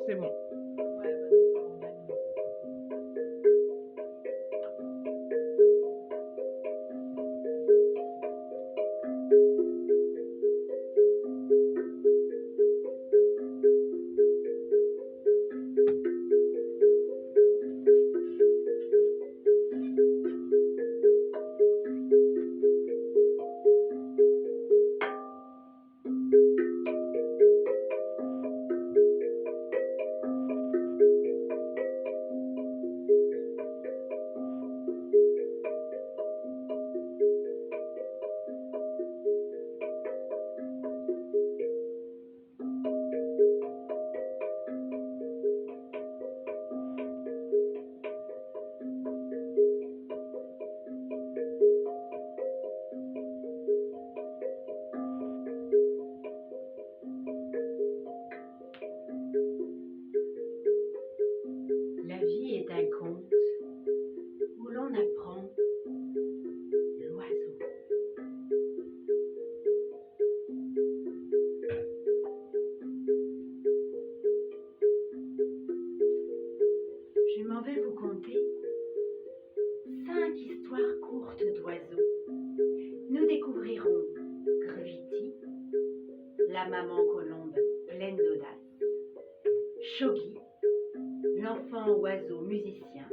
C'est bon. La vie est un conte où l'on apprend l'oiseau. Je m'en vais vous conter 5 histoires courtes d'oiseaux. Nous découvrirons Gravity, la maman colombe pleine d'audace, Shoghi, l'enfant oiseau musicien,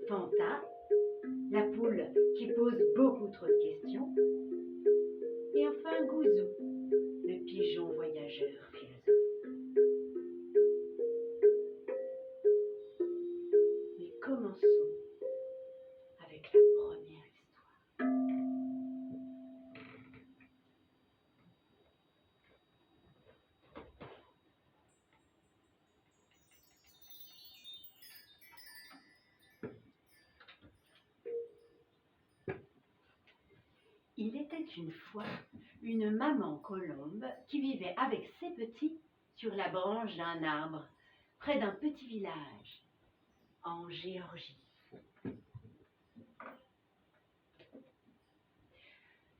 Fanta, la poule qui pose beaucoup trop de questions, et enfin Gouzou, le pigeon voyageur philosophe. Mais commençons avec la première histoire. Il était une fois une maman colombe qui vivait avec ses petits sur la branche d'un arbre, près d'un petit village, en Géorgie.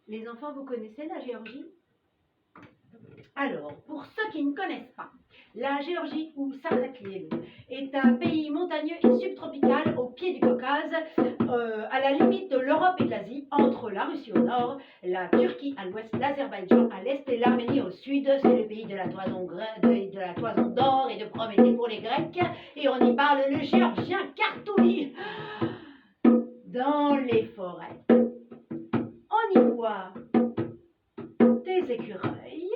Les enfants, vous connaissez la Géorgie? Alors, pour ceux qui ne connaissent pas, la Géorgie, ou Sardakhliel, est un pays montagneux et subtropical au pied du Caucase, à la limite de l'Europe et de l'Asie, entre la Russie au nord, la Turquie à l'ouest, l'Azerbaïdjan à l'est et l'Arménie au sud. C'est le pays de la toison d'or et de Prométhée pour les Grecs, et on y parle le géorgien Kartouli. Dans les forêts, on y voit des écureuils,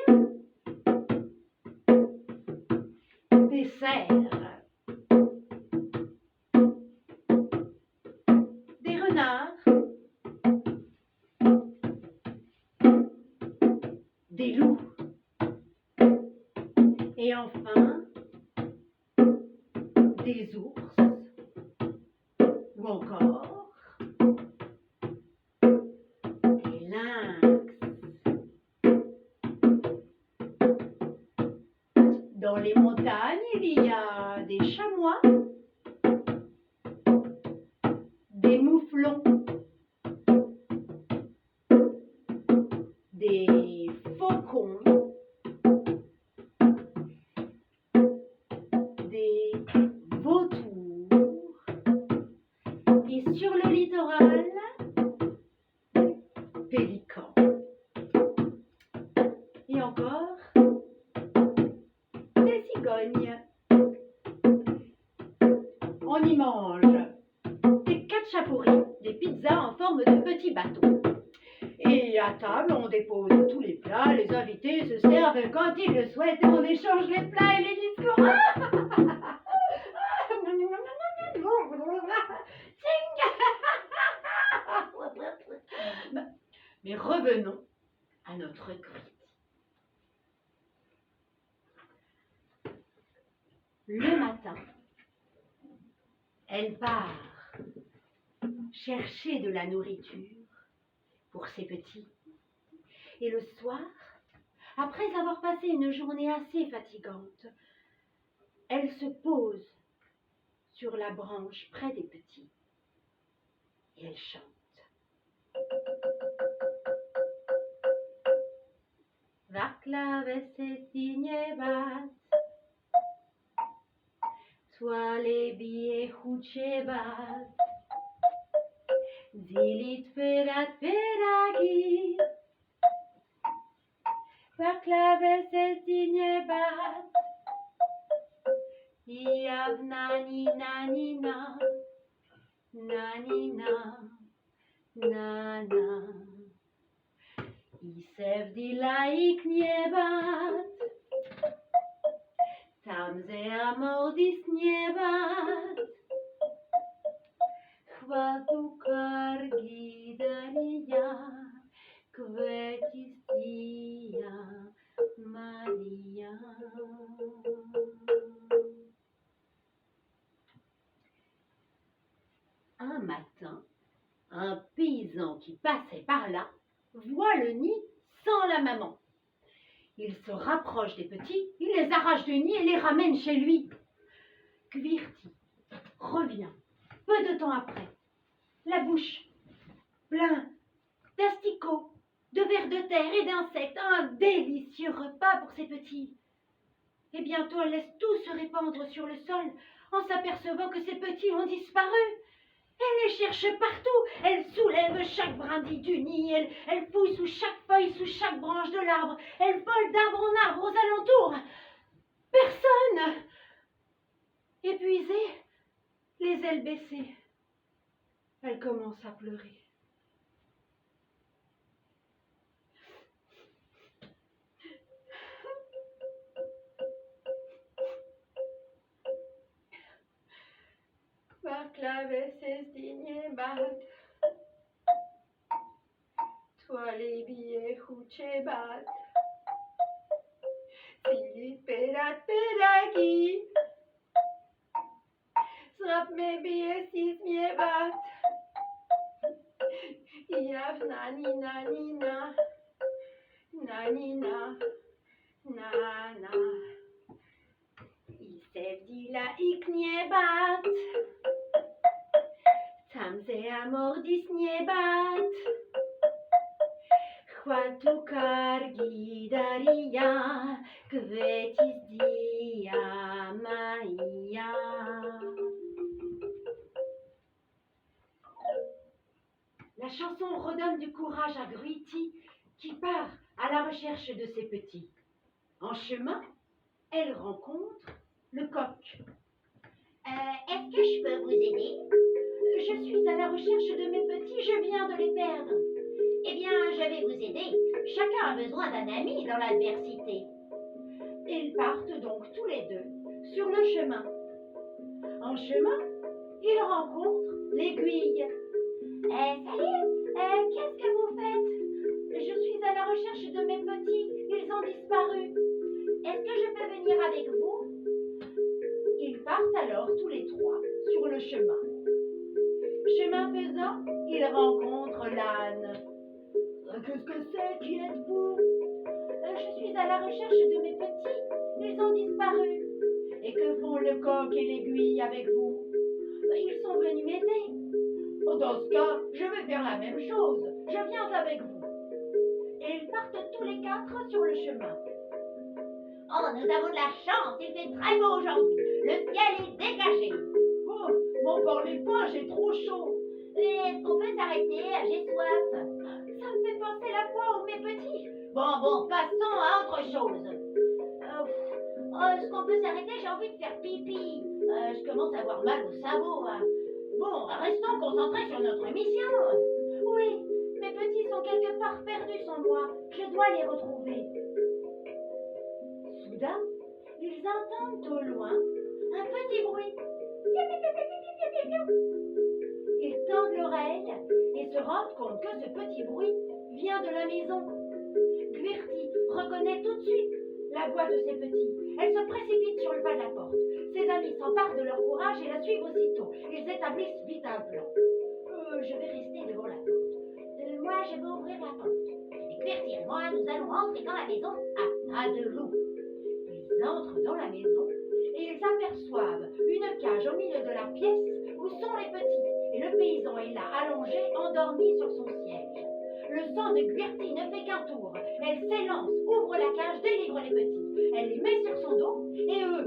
des cerfs, des renards, des loups, et enfin des ours, ou encore des lynx. Dans les montagnes, il y a des chamois, des mouflons, des faucons, des vautours, et sur le littoral, des pélicans. Et encore des cigognes. On y mange des cachapouris, des pizzas en forme de petits bateaux. Et à table, on dépose tous les plats, les invités se servent quand ils le souhaitent et on échange les plats et les discours. Mais revenons à notre Gravity. Le matin, elle part chercher de la nourriture pour ses petits. Et le soir, après avoir passé une journée assez fatigante, elle se pose sur la branche près des petits et elle chante. Vakla vesetinie bat, huchebat, zilit perat peragi, baklaves estinyebat, iav nanina nina, nanina, nana, isev dilaik niebat, tam ze amodis niebat, chvatu kargidalia, kvetistia Maria. Un matin, un paysan qui passait par là voit le nid sans la maman. Il se rapproche des petits, il les arrache du nid et les ramène chez lui. Quirti revient peu de temps après, la bouche pleine d'asticots, de vers de terre et d'insectes, un délicieux repas pour ses petits. Et bientôt elle laisse tout se répandre sur le sol en s'apercevant que ses petits ont disparu. Elle les cherche partout, elle soulève chaque brindille du nid, elle fouille sous chaque feuille, sous chaque branche de l'arbre, elle vole d'arbre en arbre aux alentours. Personne! Épuisée, les ailes baissées, elle commence à pleurer. Baklaves estinyebat, toalebi huchebat, zilit perat peragi, srapmebi estismiebat, iav nanina nina, nanina, nana, isev dilaik niebat, tam ze amordis niebat, chvatu kargidalia, kvetis dia Maria. La chanson redonne du courage à Gruiti qui part à la recherche de ses petits. En chemin, elle rencontre le coq. Est-ce que je peux vous aider? Je suis à la recherche de mes petits, je viens de les perdre. Eh bien, je vais vous aider. Chacun a besoin d'un ami dans l'adversité. Ils partent donc tous les deux sur le chemin. En chemin, ils rencontrent l'aiguille. Salut, qu'est-ce que vous faites? Je suis à la recherche de mes petits, ils ont disparu. Est-ce que je peux venir avec vous? Ils partent alors tous les trois sur le chemin. Chemin faisant, ils rencontrent l'âne. Qu'est-ce que c'est? Qui êtes-vous? Je suis à la recherche de mes petits, ils ont disparu. Et que font le coq et l'aiguille avec vous? Ils sont venus m'aider. Dans ce cas, je vais faire la même chose. Je viens avec vous. Et ils partent tous les quatre sur le chemin. Oh, nous avons de la chance, il fait très beau aujourd'hui. Le ciel est dégagé. Oh, m'en parlez pas, j'ai trop chaud. Est-ce qu'on peut s'arrêter? J'ai soif. Ça me fait penser la fois où mes petits... Bon, passons à autre chose. Est-ce qu'on peut s'arrêter? J'ai envie de faire pipi. Je commence à avoir mal au sabot. Hein. Bon, restons concentrés sur notre mission. Oui, mes petits sont quelque part perdus sans moi. Je dois les retrouver. Soudain, ils entendent au loin un petit bruit. Ils tendent l'oreille et se rendent compte que ce petit bruit vient de la maison. Quirti reconnaît tout de suite la voix de ses petits. Elle se précipite sur le pas de la porte. Ses amis s'emparent de leur courage et la suivent aussitôt. Ils établissent vite un plan. Je vais rester devant la porte. Moi, je vais ouvrir la porte. Et Quirti et moi, nous allons entrer dans la maison à pas de loup. Ils entrent dans la maison et ils aperçoivent une cage au milieu de la pièce où sont les petits. Et le paysan est là, allongé, endormi sur son siège. Le sang de Quirti ne fait qu'un tour. Elle s'élance, ouvre la cage, délivre les petits. Elle les met sur son dos et eux,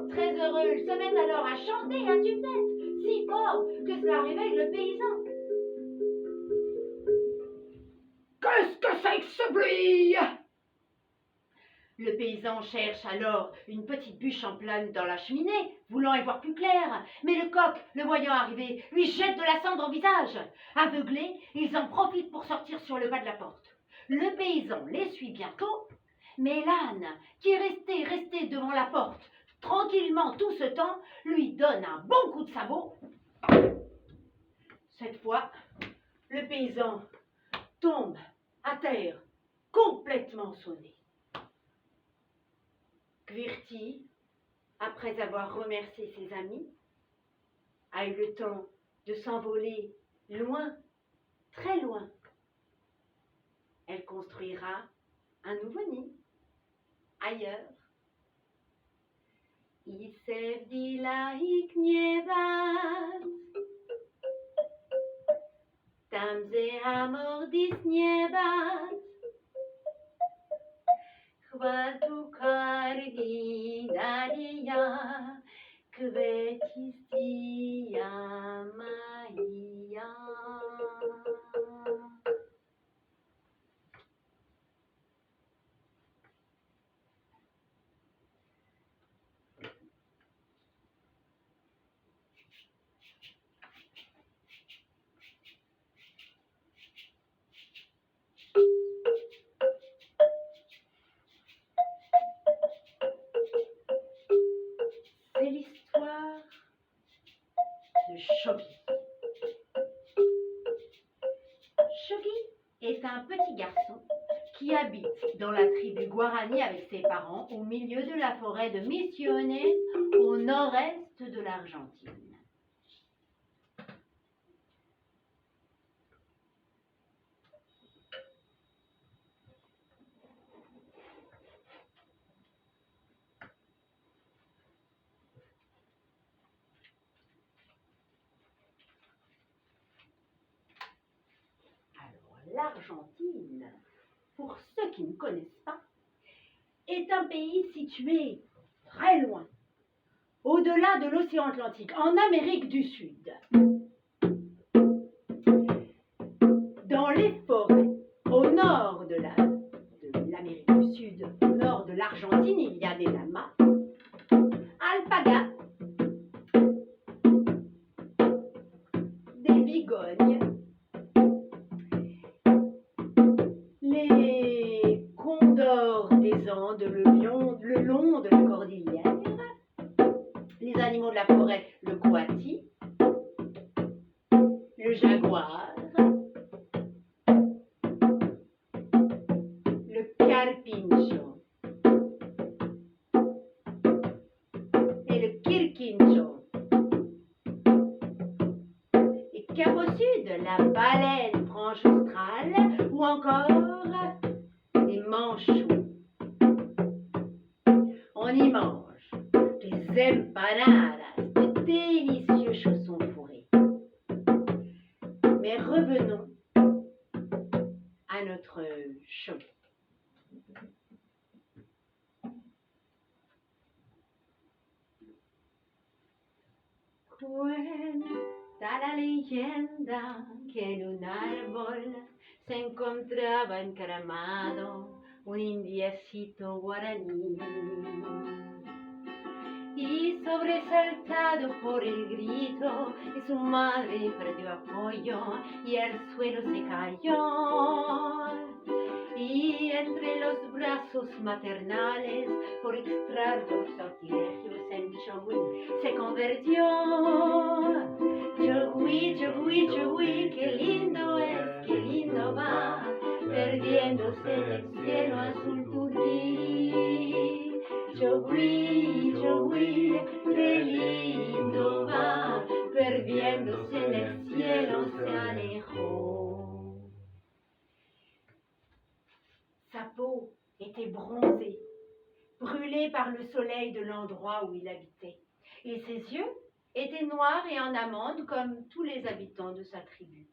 Très heureux, ils se mettent alors à chanter à tue-tête, si fort que cela réveille le paysan. Qu'est-ce que c'est que ce bruit? Le paysan cherche alors une petite bûche en plane dans la cheminée, voulant y voir plus clair. Mais le coq, le voyant arriver, lui jette de la cendre au visage. Aveuglés, ils en profitent pour sortir sur le bas de la porte. Le paysan les suit bientôt, mais l'âne, qui est resté devant la porte, tranquillement tout ce temps, lui donne un bon coup de sabot. Cette fois, le paysan tombe à terre, complètement sonné. Quirty, après avoir remercié ses amis, a eu le temps de s'envoler loin, très loin. Elle construira un nouveau nid ailleurs. I se vdila i gniewać, tam ze amor disniewać. Chwatu Cardinalia, Kvetistia Maria. C'est l'histoire de Shoghi. Shoghi est un petit garçon qui habite dans la tribu Guarani avec ses parents au milieu de la forêt de Misiones au nord-est de l'Argentine. L'Argentine, pour ceux qui ne connaissent pas, est un pays situé très loin, au-delà de l'océan Atlantique, en Amérique du Sud. Dans les forêts, au nord de l'Amérique du Sud, au nord de l'Argentine, il y a des lamas, alpagas, des bigognes, les condors des Andes le long de la cordillère, les animaux de la forêt, le coati, le jaguar, le carpincho et le quirquincho. Et cap au sud, la baleine franche australe ou encore les manchots. On y mange des empanadas, de délicieux chaussons fourrés. Mais revenons à notre Shoghi. Cuenta la leyenda que en un árbol se encontraba encaramado un indiecito guaraní. Y sobresaltado por el grito de su madre perdió apoyo y al suelo se cayó. Y entre los brazos maternales, por extraños sortilegios en Shoghi se convirtió. Shoghi, Shoghi, Shoghi, qué lindo es, qué lindo va, perdiéndose en el cielo azul turbí. Shoghi, Shoghi, qué lindo va, perdiéndose en el cielo se alejó. Sa peau était bronzée, brûlée par le soleil de l'endroit où il habitait, et ses yeux étaient noirs et en amande comme tous les habitants de sa tribu.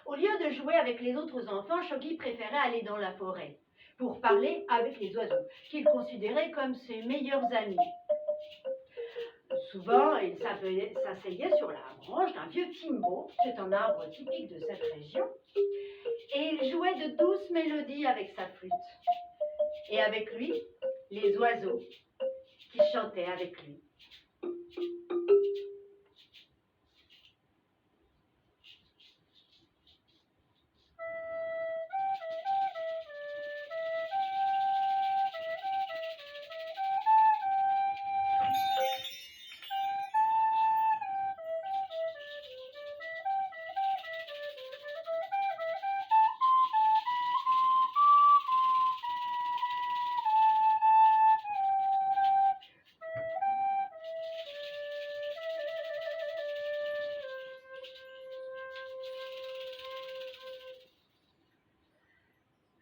Au lieu de jouer avec les autres enfants, Shoghi préférait aller dans la forêt pour parler avec les oiseaux, qu'il considérait comme ses meilleurs amis. Souvent, il s'asseyait sur la branche d'un vieux timbo, c'est un arbre typique de cette région, et il jouait de douces mélodies avec sa flûte. Et avec lui, les oiseaux qui chantaient avec lui.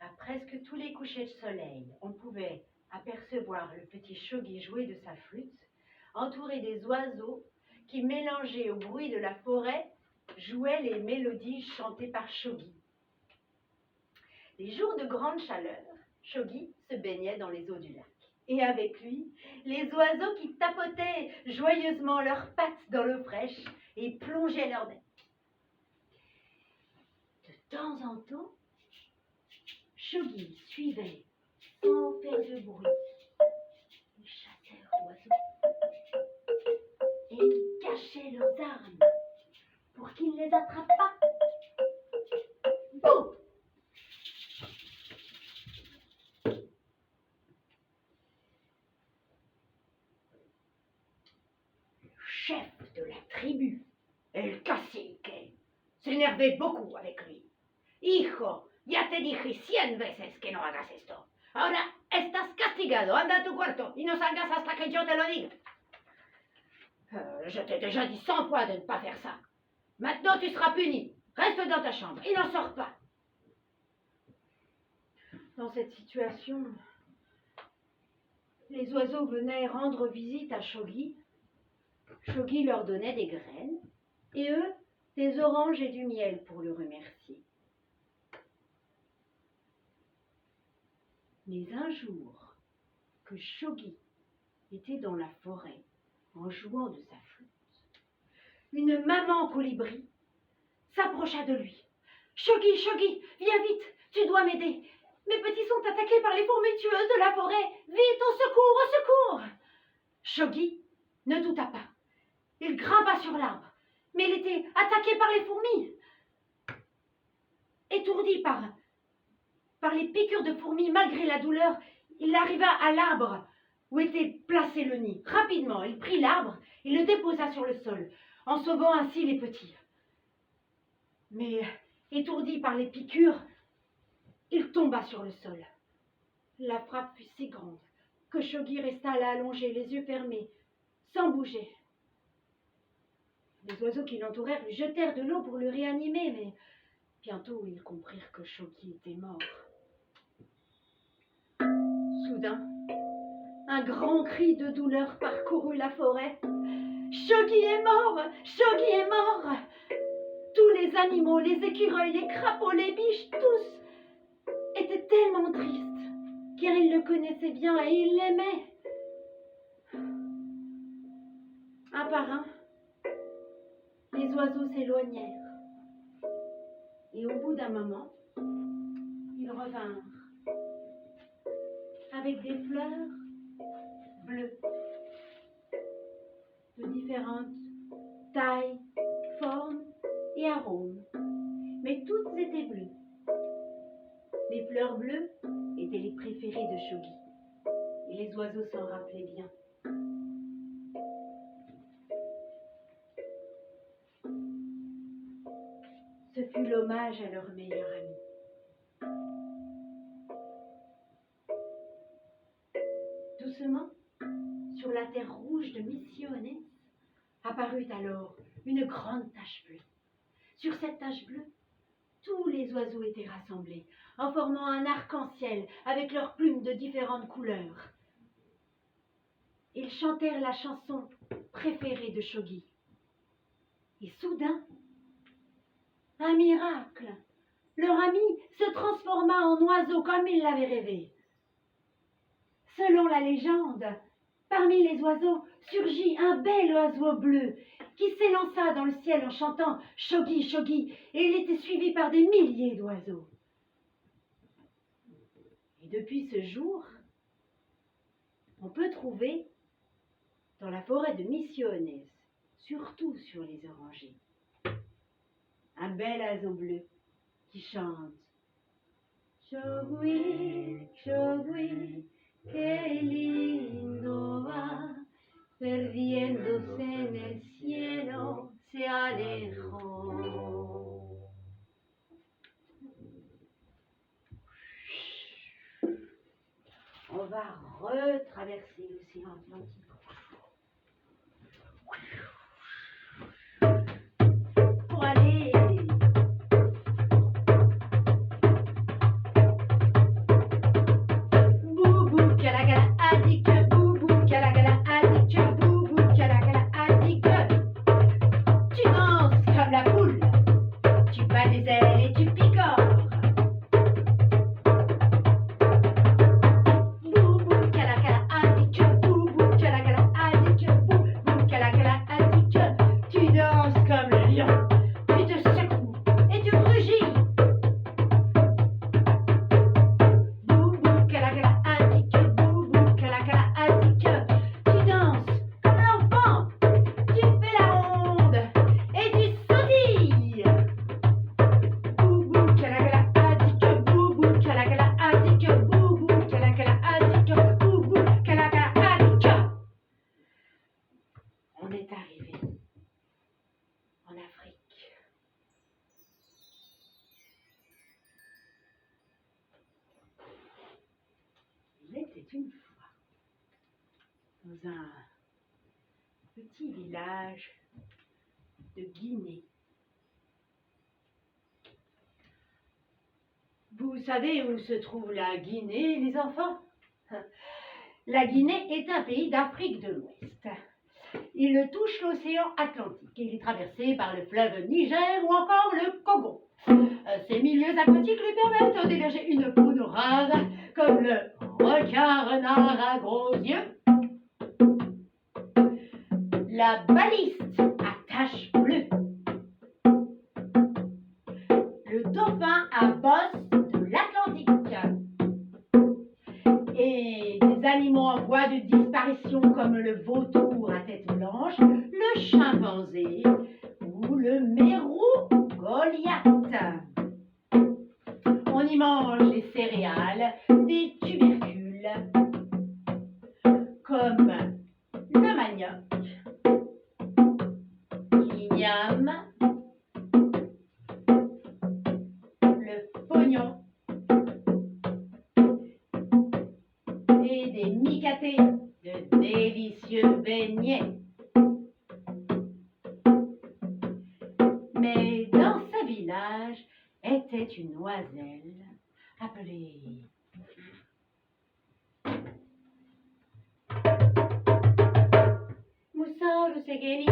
À presque tous les couchers de soleil, on pouvait apercevoir le petit Shoghi jouer de sa flûte, entouré des oiseaux qui, mélangés au bruit de la forêt, jouaient les mélodies chantées par Shoghi. Les jours de grande chaleur, Shoghi se baignait dans les eaux du lac. Et avec lui, les oiseaux qui tapotaient joyeusement leurs pattes dans l'eau fraîche et plongeaient leur bec. De temps en temps, Shoghi suivait sans faire de bruit les chasseurs d'oiseaux et ils cachaient leurs armes pour qu'ils ne les attrapent pas. Boum! Le chef de la tribu, el cacique, s'énervait beaucoup avec lui. Hijo, ya te dije 100 veces que no hagas esto. Ahora estás castigado. Anda a tu cuarto y no salgas hasta que yo te lo diga. Je t'ai déjà dit 100 fois de ne pas faire ça. Maintenant, tu seras puni. Reste dans ta chambre et n'en sors pas. Dans cette situation, les oiseaux venaient rendre visite à Shoghi. Shoghi leur donnait des graines et eux, des oranges et du miel pour le remercier. Mais un jour, que Shoghi était dans la forêt en jouant de sa flûte, une maman colibri s'approcha de lui. « Shoghi, Shoghi, viens vite, tu dois m'aider. Mes petits sont attaqués par les fourmis tueuses de la forêt. Vite, au secours, au secours !» Shoghi ne douta pas. Il grimpa sur l'arbre, mais il était attaqué par les fourmis. Étourdi par les piqûres de fourmis, malgré la douleur, il arriva à l'arbre où était placé le nid. Rapidement, il prit l'arbre et le déposa sur le sol, en sauvant ainsi les petits. Mais, étourdi par les piqûres, il tomba sur le sol. La frappe fut si grande que Shoghi resta là allongé, les yeux fermés, sans bouger. Les oiseaux qui l'entourèrent lui jetèrent de l'eau pour le réanimer, mais bientôt ils comprirent que Shoghi était mort. Soudain, un grand cri de douleur parcourut la forêt. « Shoghi est mort! Shoghi est mort !» Tous les animaux, les écureuils, les crapauds, les biches, tous étaient tellement tristes, car ils le connaissaient bien et ils l'aimaient. Un par un, les oiseaux s'éloignèrent. Et au bout d'un moment, ils revinrent avec des fleurs bleues de différentes tailles, formes et arômes, mais toutes étaient bleues. Les fleurs bleues étaient les préférées de Shoghi, et les oiseaux s'en rappelaient bien. Ce fut l'hommage à leur meilleur ami. Doucement, sur la terre rouge de Misiones, apparut alors une grande tache bleue. Sur cette tache bleue, tous les oiseaux étaient rassemblés, en formant un arc-en-ciel avec leurs plumes de différentes couleurs. Ils chantèrent la chanson préférée de Shoghi. Et soudain, un miracle! Leur ami se transforma en oiseau comme il l'avait rêvé. Selon la légende, Parmi les oiseaux surgit un bel oiseau bleu qui s'élança dans le ciel en chantant « Shoghi, Shoghi » et il était suivi par des milliers d'oiseaux. Et depuis ce jour, on peut trouver dans la forêt de Misiones, surtout sur les orangers, un bel oiseau bleu qui chante Shoghi, Shoghi, qué lindo va, perdiéndose en el cielo, se alejó. On va retraverser l'océan Atlantique. Pour aller boubou calagala adik, boubou calagala adik, boubou calagala adik. Tu danses comme la poule, tu bats des ailes et tu picores. Boubou calagala adik, boubou calagala adik, boubou calagala adik. Tu danses comme le lion, tu te secoues et tu rugis. Boubou calagala adik, boubou calagala adik. Tu danses comme l'enfant, tu fais la ronde et tu sautilles. Boubou calagala adik, boubou calagala adik, boubou calagala adik, boubou calagala adik. On est arrivé en Afrique. Il était une fois dans un petit village de Guinée. Vous savez où se trouve la Guinée, les enfants? La Guinée est un pays d'Afrique de l'Ouest. Il touche l'océan Atlantique et il est traversé par le fleuve Niger ou encore le Congo. Ces milieux aquatiques lui permettent d'héberger une faune rare comme le requin-renard à gros yeux, la baliste à taches bleues, le dauphin à bosse de l'Atlantique et des animaux en voie de disparition comme le vautour à tête blanche, le chimpanzé ou le mérou Goliath. On y mange des céréales, des tubercules, comme le manioc, l'igname, le pognon et des micatés, de délicieux beignets. Mais dans ce village était une oiselle appelée Musolu Segeni.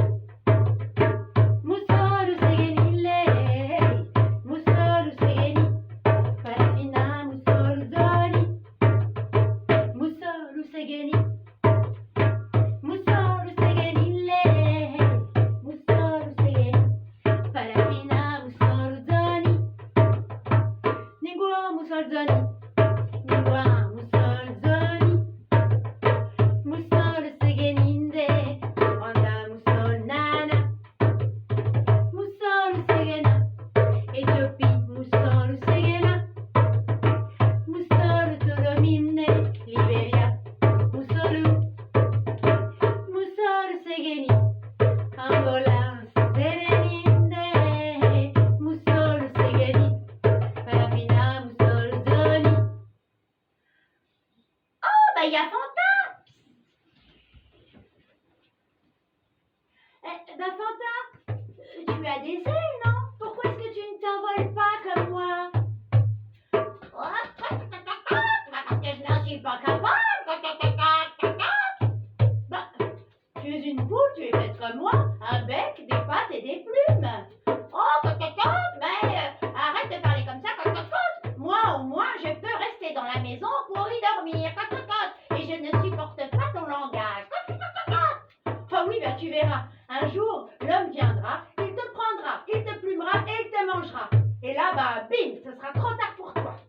Musolu Segeni lei, Musolu Segeni, Farafina Musolu Zoni. Musolu Segeni, Musolu Segeni lei, Musolu Segeni, Farafina Musolu Zoni. Ningua Musolu Zoni, Ningua Musolu Zoni. Musolu Segeninde, Onda Musolu Nana. Musolu Segena, Éthiopie Musolu Segena. Musolu Tolomine, Libéria Musolu. Musolu Segeni, Angola Sereninde. Musolu Segeni, Farafina Musolu Zoni. Oh, bah, il y a Fanta! Fanta, tu as des ailes, non? Pourquoi est-ce que tu ne t'envoles pas comme moi? Parce que je n'en suis pas capable. Bah, tu es une poule, tu es faite comme moi, un bec, des pattes et des plumes. Oh, mais arrête de parler comme ça, Moi, au moins, je peux rester dans la maison pour y dormir, et je ne supporte pas ton langage. verras, un jour, l'homme viendra, il te prendra, il te plumera et il te mangera. Et là, bah, bim, ce sera trop tard pour toi.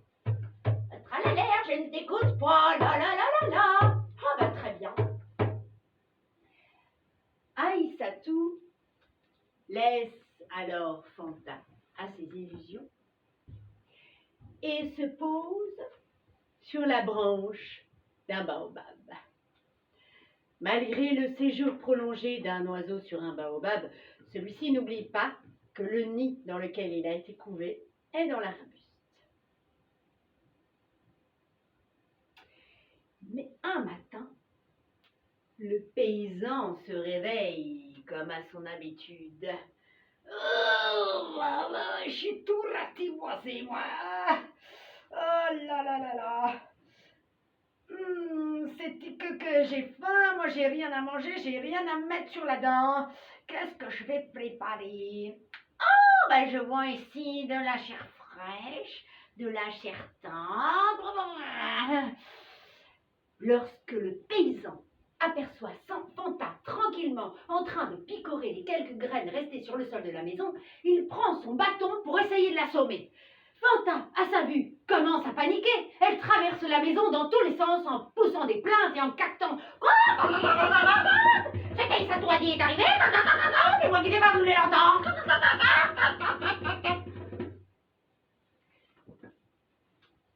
Tralalaire, je ne t'écoute pas, la la la la la. Ah bah, très bien. Aïssatou laisse alors Fanta à ses illusions et se pose sur la branche d'un baobab. Malgré le séjour prolongé d'un oiseau sur un baobab, celui-ci n'oublie pas que le nid dans lequel il a été couvé est dans l'arbuste. Mais un matin, le paysan se réveille comme à son habitude. Oh, voilà, je suis tout ratiboisé, moi. Oh là là là là. C'est que j'ai faim, moi j'ai rien à manger, j'ai rien à mettre sur la dent. Qu'est-ce que je vais préparer? Oh, ben je vois ici de la chair fraîche, de la chair tendre. Lorsque le paysan aperçoit Fanta tranquillement en train de picorer les quelques graines restées sur le sol de la maison, il prend son bâton pour essayer de l'assommer. Fanta, à sa vue, commence à paniquer. Elle traverse la maison dans tous les sens en poussant des plaintes et en cactant. C'est qu'Aïssatou a dit est arrivé. C'est moi qui n'ai pas voulu l'entendre.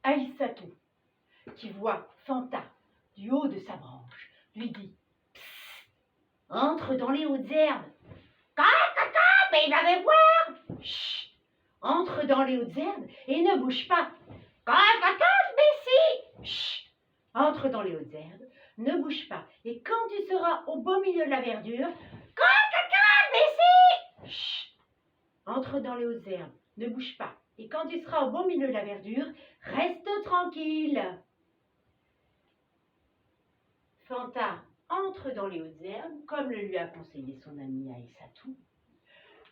Aïssatou, qui voit Fanta du haut de sa branche, lui dit « Psst, entre dans les hautes herbes. »« Mais il va me voir. Chut, entre dans les hautes herbes et ne bouge pas. »« Mais si. Chut, entre dans les hautes herbes, ne bouge pas. Et quand tu seras au beau milieu de la verdure, Mais si. chut, entre dans les hautes herbes, ne bouge pas. Et quand tu seras au beau milieu de la verdure, reste tranquille. » Fanta entre dans les hautes herbes, comme le lui a conseillé son ami Aïssatou.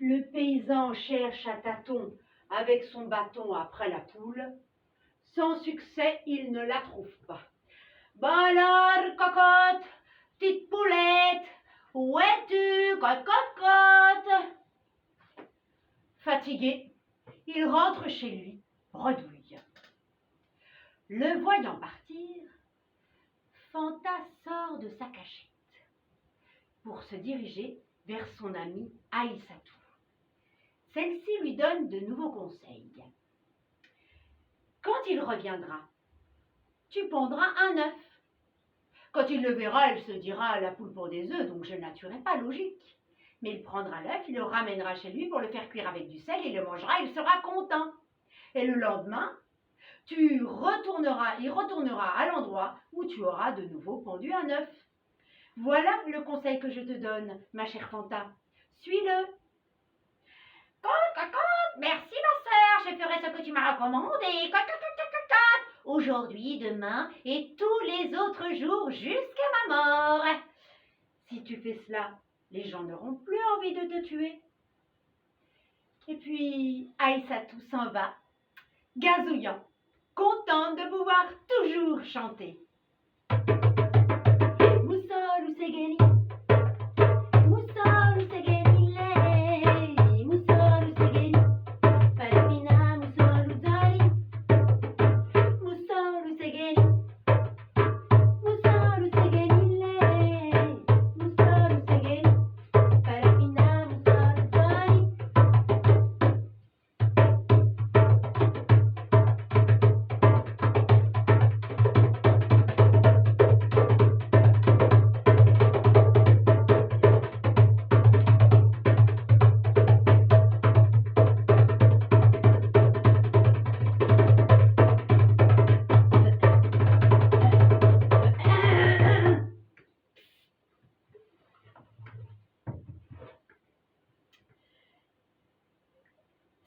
Le paysan cherche à tâtons avec son bâton après la poule. Sans succès, il ne la trouve pas. « Bon alors, cocotte, petite poulette, où es-tu, cocotte ?» Fatigué, il rentre chez lui, bredouille. Le voyant partir, Fanta sort de sa cachette pour se diriger vers son amie Aïssatou. Celle-ci lui donne de nouveaux conseils. Quand il reviendra, tu pondras un œuf. Quand il le verra, il se dira la poule pour des œufs, donc je n'attuerai pas logique. Mais il prendra l'œuf, il le ramènera chez lui pour le faire cuire avec du sel, il le mangera, il sera content. Et le lendemain, il retournera à l'endroit où tu auras de nouveau pondu un œuf. Voilà le conseil que je te donne, ma chère Fanta. Suis-le. Merci ma sœur, je ferai ce que tu m'as recommandé. Aujourd'hui, demain et tous les autres jours jusqu'à ma mort. Si tu fais cela, les gens n'auront plus envie de te tuer. Et puis, Aïssatou s'en va, gazouillant, contente de pouvoir toujours chanter. Moussol segeni, moussol segeni lei, moussol segeni, palpina moussol zari, moussol segeni, moussol segeni lei, moussol segeni, palpina moussol zari.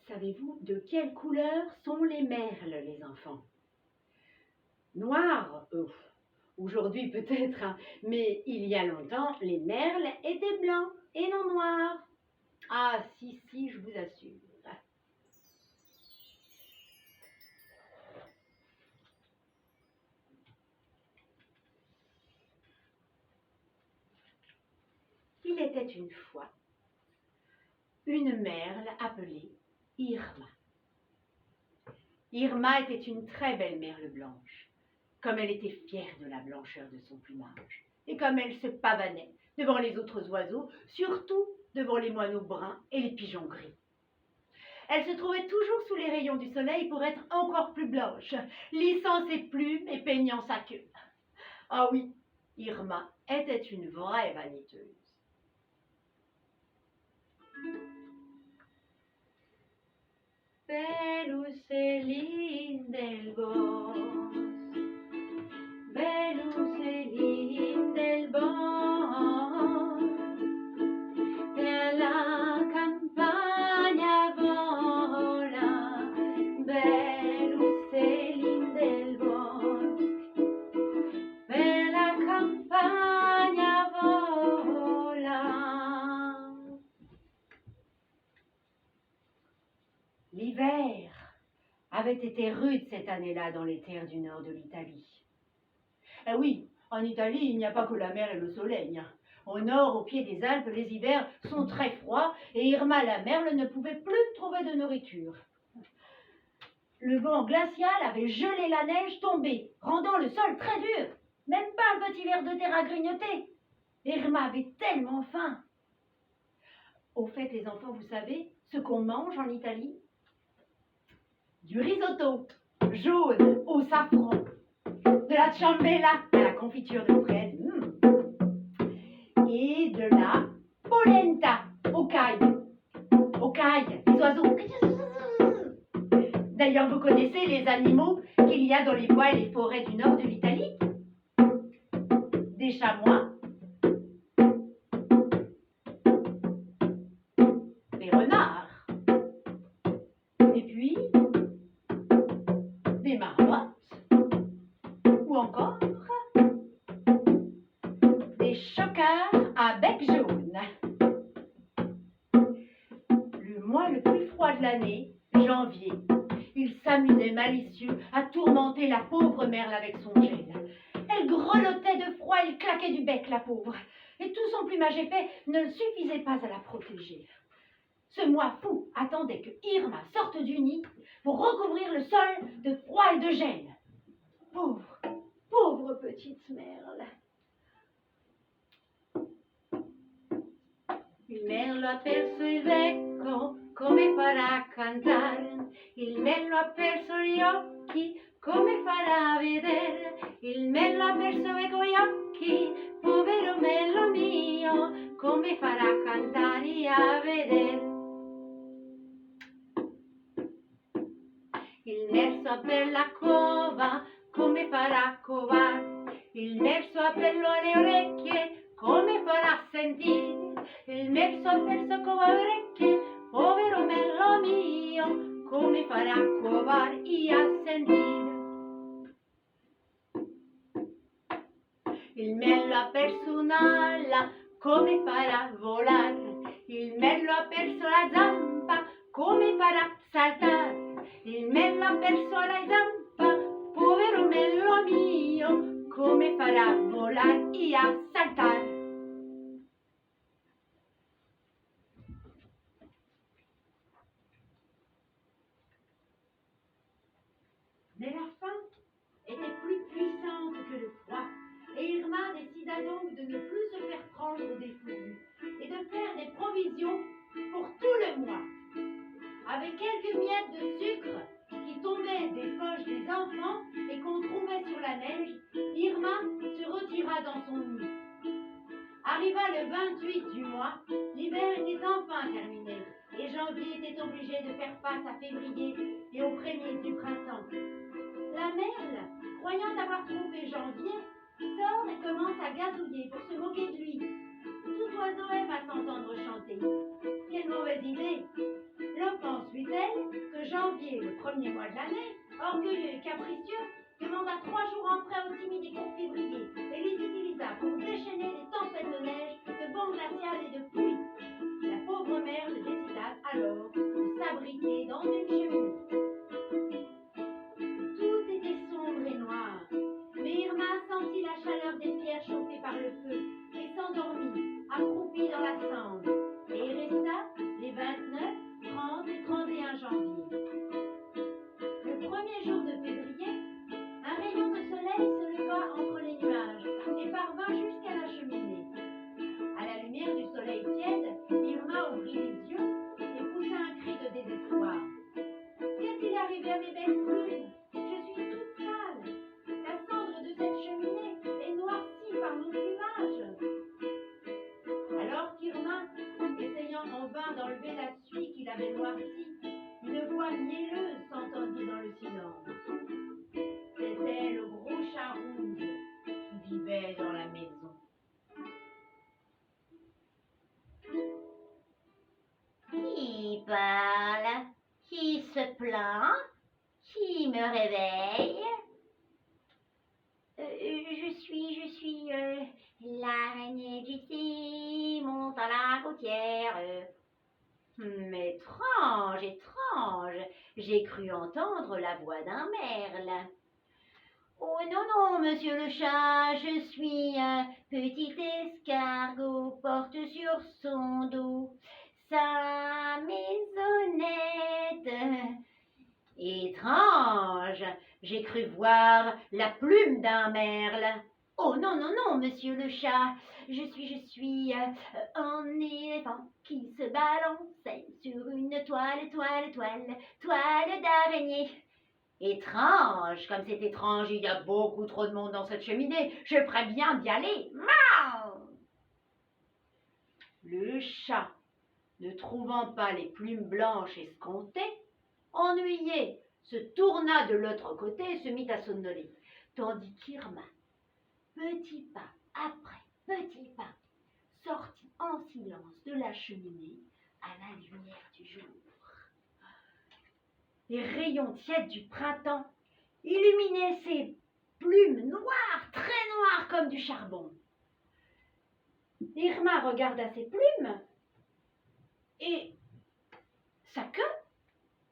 Savez-vous de quelle couleur sont les merles, les enfants? Noirs, aujourd'hui peut-être, hein, mais il y a longtemps, les merles étaient blancs et non noirs. Ah, si, je vous assure. Il était une fois une merle appelée Irma. Irma était une très belle merle blanche, comme elle était fière de la blancheur de son plumage, et comme elle se pavanait devant les autres oiseaux, surtout devant les moineaux bruns et les pigeons gris. Elle se trouvait toujours sous les rayons du soleil pour être encore plus blanche, lissant ses plumes et peignant sa queue. Ah oui, Irma était une vraie vaniteuse. Pelucelín del bosque, Pelucelín del bosque, a la campaña vola, Pelucelín del bosque, per la campaña vola. L'hiver avait été rude cette année-là dans les terres du nord de l'Italie. Eh oui, en Italie, il n'y a pas que la mer et le soleil. Au nord, au pied des Alpes, les hivers sont très froids et Irma la merle ne pouvait plus trouver de nourriture. Le vent glacial avait gelé la neige tombée, rendant le sol très dur. Même pas un petit verre de terre à grignoter. Irma avait tellement faim. Au fait, les enfants, vous savez ce qu'on mange en Italie? Du risotto jaune au safran, de la ciambella à la confiture de fraises et de la polenta aux cailles, les oiseaux. D'ailleurs, vous connaissez les animaux qu'il y a dans les bois et les forêts du nord de l'Italie? Des chamois, des renards, et puis des marmottes, ou encore des chocards à bec jaune. Le mois le plus froid de l'année, janvier, il s'amusait malicieux à tourmenter la pauvre merle avec son gel. Elle grelottait de froid, elle claquait du bec, la pauvre, et tout son plumage épais ne suffisait pas à la protéger. Ce mois fou attendait que Irma sorte du nid pour recouvrir le sol de froid et de gel. Pauvre, pauvre petite merle. Il merlo ha perso il becco, come farà cantare? Il merlo ha perso gli occhi, come farà vedere? Il merlo ha perso il becco e gli occhi, povero merlo mio, come farà cantare e a vedere? Il merso per la cova, come farà covare? Il merso per le orecchie, come farà sentire? Il merso ha perso cova orecchie, povero merlo mio, come farà covar e a sentire? Il merlo ha perso un'ala, come farà volare? Il merlo ha perso la zampa, come farà saltare? Il merlo ha perso la zampa, povero merlo mio, come farà volare e a saltare? Mais la faim était plus puissante que le froid, et Irma décida donc de ne plus se faire prendre au dépourvu et de faire des provisions pour tout le mois. Avec quelques miettes de sucre qui tombaient des poches des enfants et qu'on trouvait sur la neige, Irma se retira dans son nid. Arriva le 28 du mois, l'hiver était enfin terminé et janvier était obligé de faire face à février et aux prémices du printemps. La merle, croyant avoir trompé janvier, sort et commence à gazouiller pour se moquer de lui. Tout oiseau aime à s'entendre chanter. Quelle mauvaise idée! L'on pense, lui-elle, que janvier, le premier mois de l'année, orgueilleux et capricieux, demanda 3 jours en prêt au timide et gros février et les utilisa pour déchaîner des tempêtes de neige, de vent glacial et de pluie. La pauvre merle décida alors de s'abriter dans une cheminée. Tout était sombre et noir, mais Irma sentit la chaleur des pierres chauffées par le feu et s'endormit, accroupie dans la avait noirci, une voix mielleuse s'entendit dans le silence. C'était le gros chat rouge qui vivait dans la maison. Qui parle? Qui se plaint? Qui me réveille? Je suis l'araignée qui monte à la gouttière. Étrange, étrange, j'ai cru entendre la voix d'un merle. Oh non, non, monsieur le chat, je suis un petit escargot, porte sur son dos sa maisonnette. Étrange, j'ai cru voir la plume d'un merle. Oh non, non, non, monsieur le chat, je suis un éléphant qui se balançait sur une toile d'araignée. Étrange, comme c'est étrange, il y a beaucoup trop de monde dans cette cheminée, je ferais bien d'y aller. Miaou! Le chat, ne trouvant pas les plumes blanches escomptées, ennuyé, se tourna de l'autre côté et se mit à somnoler, tandis qu'Irma, petit pas après petit pas, sortit en silence de la cheminée à la lumière du jour. Les rayons tièdes du printemps illuminaient ses plumes noires, très noires comme du charbon. Irma regarda ses plumes et sa queue,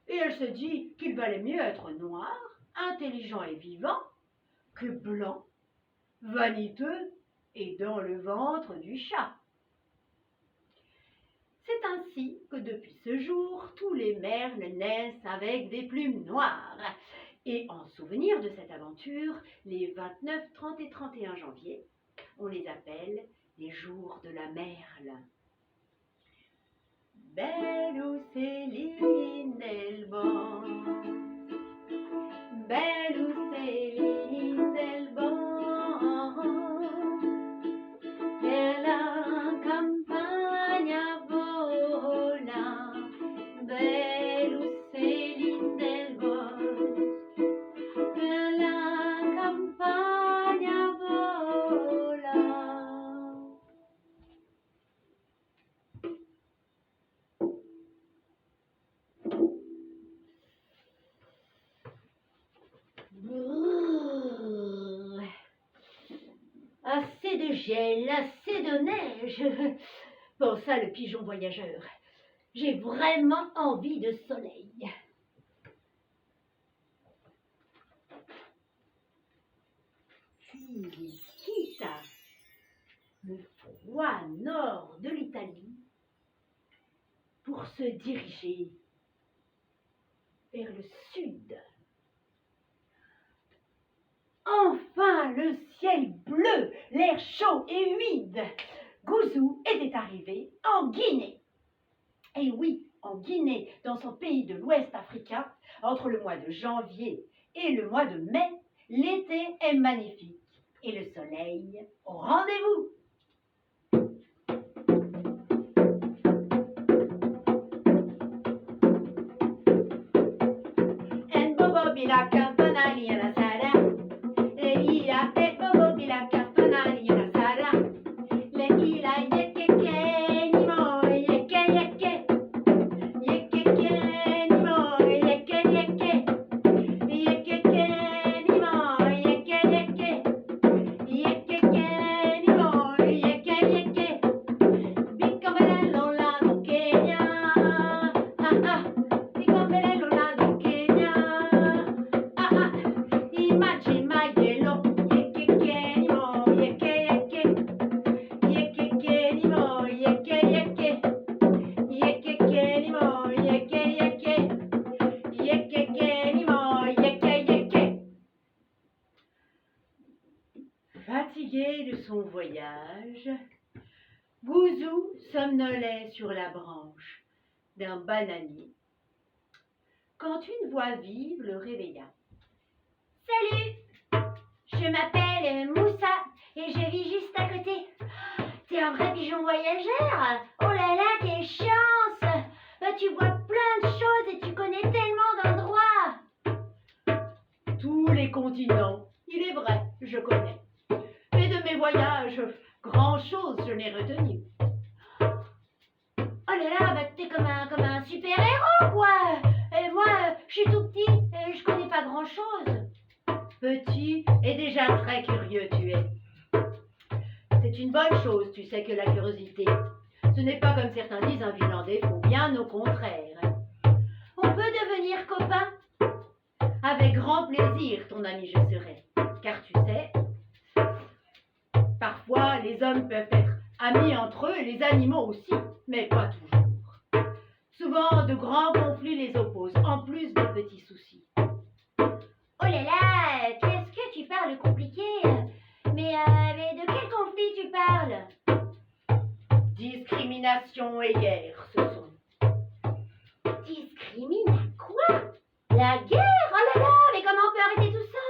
et elle se dit qu'il valait mieux être noir, intelligent et vivant, que blanc, vaniteux et dans le ventre du chat. C'est ainsi que depuis ce jour, tous les merles naissent avec des plumes noires. Et en souvenir de cette aventure, les 29, 30 et 31 janvier, on les appelle les jours de la merle. Belle Céline Delban, belle Céline Delban, per la campagna vola, belle Céline Delban, per la campagna vola. Assez de gel, assez de neige, pensa le pigeon voyageur. J'ai vraiment envie de soleil. Puis il quitta le froid nord de l'Italie pour se diriger vers le sud. Enfin, le ciel bleu, l'air chaud et humide. Gouzou était arrivé en Guinée. Et oui, en Guinée, dans son pays de l'Ouest africain, entre le mois de janvier et le mois de mai, l'été est magnifique et le soleil au rendez-vous. En bobo bila campanali alla sara, le ira e bobo bila campanali alla sara, le ira yeke ke ni mo yeke yeke, yeke ke ni mo yeke yeke, yeke ke ni mo yeke yeke, yeke ke ni mo yeke yeke, bicombello la do Kenya, ah ah, bicombello la do Kenya, ah ah, imaci maiello, yeke ke ni mo yeke yeke, yeke ke ni mo yeke yeke, yeke ke ni mo yeke yeke, yeke ke ni mo yeke yeke. Fatigué de son voyage, Gouzou somnolait sur la branche d'un bananier quand une voix vive le réveilla. Salut, je m'appelle Moussa et je vis juste à côté. T'es un vrai pigeon voyageur? Oh là là, quelle chance! tu vois plein de choses et tu connais tellement d'endroits. Tous les continents, il est vrai, je connais. Mais de mes voyages, grand-chose je n'ai retenu. Oh là là, bah t'es comme un super-héros, quoi. Et moi, je suis tout petit et je connais pas grand-chose. Petit et déjà très curieux tu es. C'est une bonne chose, tu sais, que la curiosité. Ce n'est pas comme certains disent un vilain défaut, bien au contraire. On peut devenir copains. Avec grand plaisir, ton ami je serai. Car tu sais, parfois les hommes peuvent être amis entre eux et les animaux aussi, mais pas toujours. Souvent, de grands conflits les opposent, en plus de petits soucis. Oh là là, qu'est-ce que tu parles compliqué? Mais de quel conflit tu parles? Discrimination et guerre, ce sont. Discrimine à quoi? La guerre? Oh là là, mais comment on peut arrêter tout ça?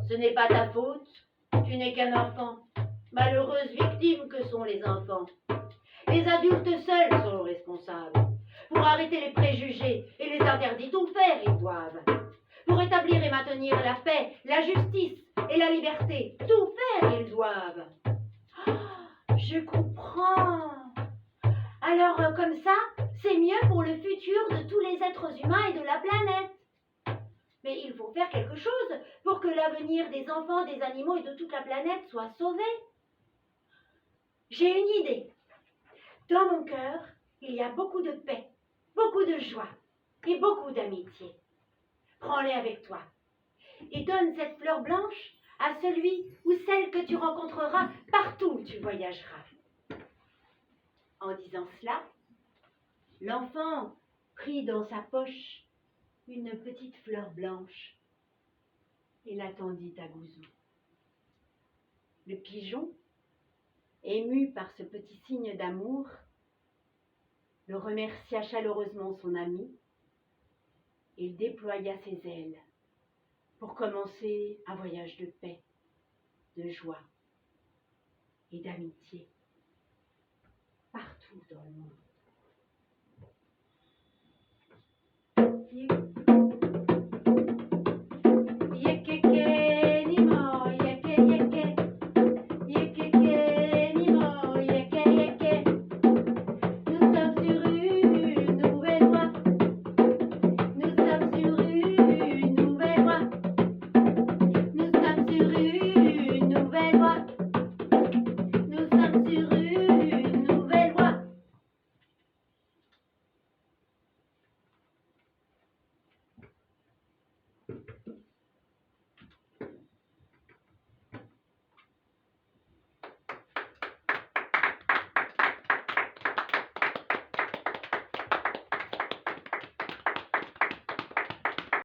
Ce n'est pas ta faute, tu n'es qu'un enfant. Malheureuse victime que sont les enfants. Les adultes seuls sont responsables. Pour arrêter les préjugés et les interdits, tout faire ils doivent. Pour établir et maintenir la paix, la justice et la liberté, tout faire ils doivent. Je comprends. Alors, comme ça, c'est mieux pour le futur de tous les êtres humains et de la planète. Mais il faut faire quelque chose pour que l'avenir des enfants, des animaux et de toute la planète soit sauvé. J'ai une idée. Dans mon cœur, il y a beaucoup de paix, beaucoup de joie et beaucoup d'amitié. Prends-les avec toi et donne cette fleur blanche à celui ou celle que tu rencontreras partout où tu voyageras. En disant cela, l'enfant prit dans sa poche une petite fleur blanche et la tendit à Gouzou. Le pigeon, ému par ce petit signe d'amour, le remercia chaleureusement son ami et déploya ses ailes pour commencer un voyage de paix, de joie et d'amitié partout dans le monde.